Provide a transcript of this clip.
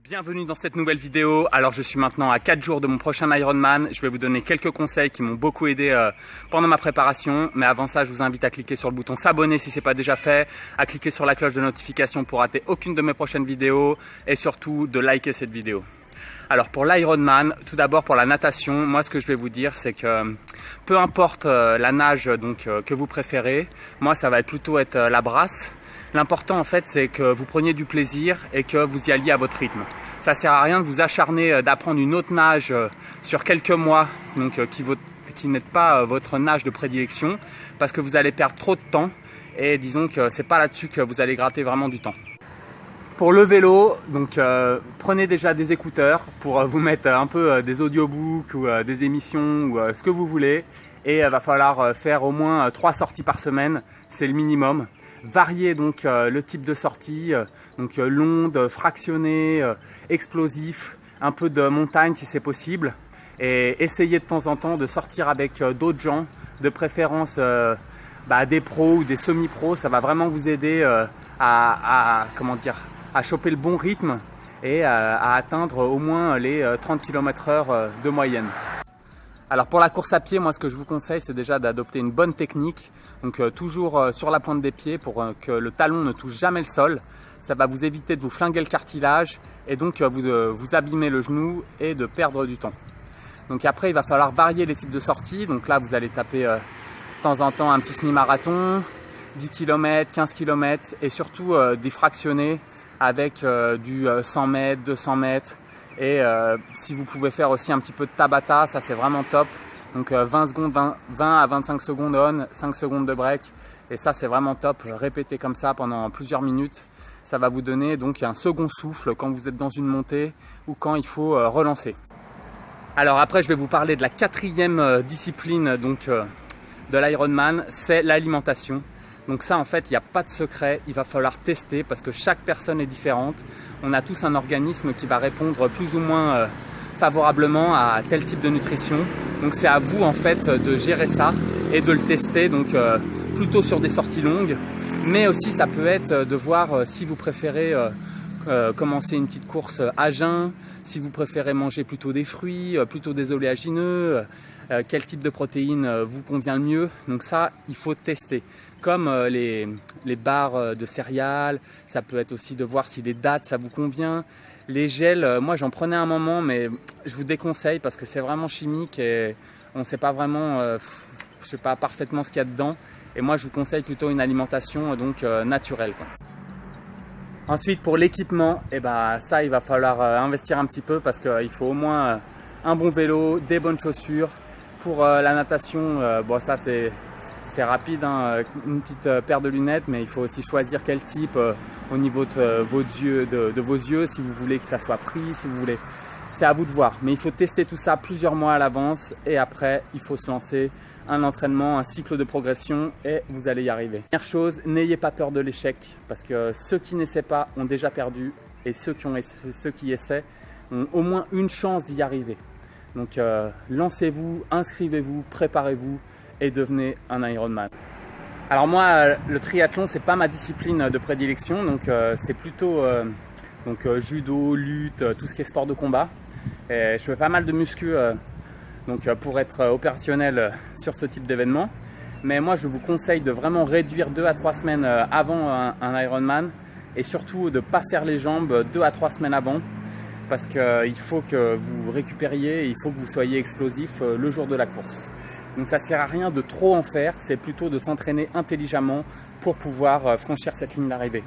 Bienvenue dans cette nouvelle vidéo. Alors je suis maintenant à 4 jours de mon prochain Ironman. Je vais vous donner quelques conseils qui m'ont beaucoup aidé pendant ma préparation. Mais avant ça, je vous invite à cliquer sur le bouton s'abonner si ce n'est pas déjà fait, à cliquer sur la cloche de notification pour rater aucune de mes prochaines vidéos et surtout de liker cette vidéo. Alors pour l'Ironman, tout d'abord pour la natation, moi ce que je vais vous dire c'est que peu importe la nage que vous préférez, moi ça va plutôt être la brasse. L'important en fait c'est que vous preniez du plaisir et que vous y alliez à votre rythme. Ça sert à rien de vous acharner d'apprendre une autre nage sur quelques mois qui n'est pas votre nage de prédilection parce que vous allez perdre trop de temps et disons que c'est pas là-dessus que vous allez gratter vraiment du temps. Pour le vélo, prenez déjà des écouteurs pour vous mettre un peu des audiobooks ou des émissions ou ce que vous voulez et va falloir faire au moins 3 sorties par semaine, c'est le minimum. Varier le type de sortie, longue, fractionnée, explosif, un peu de montagne si c'est possible et essayer de temps en temps de sortir avec d'autres gens, de préférence des pros ou des semi-pros, ça va vraiment vous aider à choper le bon rythme et à atteindre au moins les 30 km/h de moyenne. Alors pour la course à pied, moi ce que je vous conseille c'est déjà d'adopter une bonne technique, toujours sur la pointe des pieds pour que le talon ne touche jamais le sol. Ça va vous éviter de vous flinguer le cartilage et donc vous abîmer le genou et de perdre du temps. Donc après il va falloir varier les types de sorties, donc là vous allez taper de temps en temps un petit semi-marathon, 10 km, 15 km et surtout des fractionnés avec du 100 mètres, 200 mètres. Et si vous pouvez faire aussi un petit peu de Tabata, ça c'est vraiment top. Donc 20 à 25 secondes on, 5 secondes de break. Et ça c'est vraiment top. Répétez comme ça pendant plusieurs minutes. Ça va vous donner donc un second souffle quand vous êtes dans une montée ou quand il faut relancer. Alors après je vais vous parler de la 4e discipline de l'Ironman, c'est l'alimentation. Donc ça en fait il n'y a pas de secret, il va falloir tester parce que chaque personne est différente. On a tous un organisme qui va répondre plus ou moins favorablement à tel type de nutrition. Donc c'est à vous en fait de gérer ça et de le tester plutôt sur des sorties longues. Mais aussi ça peut être de voir si vous préférez commencer une petite course à jeun, si vous préférez manger plutôt des fruits, plutôt des oléagineux, quel type de protéines vous convient le mieux. Donc ça, il faut tester. Comme les barres de céréales, ça peut être aussi de voir si les dattes, ça vous convient. Les gels, moi j'en prenais un moment, mais je vous déconseille parce que c'est vraiment chimique et on ne sait pas vraiment, parfaitement ce qu'il y a dedans. Et moi je vous conseille plutôt une alimentation naturelle, quoi. Ensuite pour l'équipement, ça il va falloir investir un petit peu parce qu'il faut au moins un bon vélo, des bonnes chaussures. Pour la natation, ça c'est rapide, hein, une petite paire de lunettes, mais il faut aussi choisir quel type au niveau de vos yeux, si vous voulez que ça soit pris, si vous voulez. C'est à vous de voir, mais il faut tester tout ça plusieurs mois à l'avance et après il faut se lancer un entraînement, un cycle de progression et vous allez y arriver. Première chose, n'ayez pas peur de l'échec parce que ceux qui n'essaient pas ont déjà perdu et ceux qui essaient ont au moins une chance d'y arriver. Donc lancez-vous, inscrivez-vous, préparez-vous et devenez un Ironman. Alors moi, le triathlon, c'est pas ma discipline de prédilection, donc c'est plutôt judo, lutte, tout ce qui est sport de combat. Et je fais pas mal de muscu pour être opérationnel sur ce type d'événement. Mais moi, je vous conseille de vraiment réduire 2 à 3 semaines avant un Ironman et surtout de ne pas faire les jambes 2 à 3 semaines avant. Parce qu'il faut que vous récupériez, il faut que vous soyez explosif le jour de la course. Donc ça ne sert à rien de trop en faire, c'est plutôt de s'entraîner intelligemment pour pouvoir franchir cette ligne d'arrivée.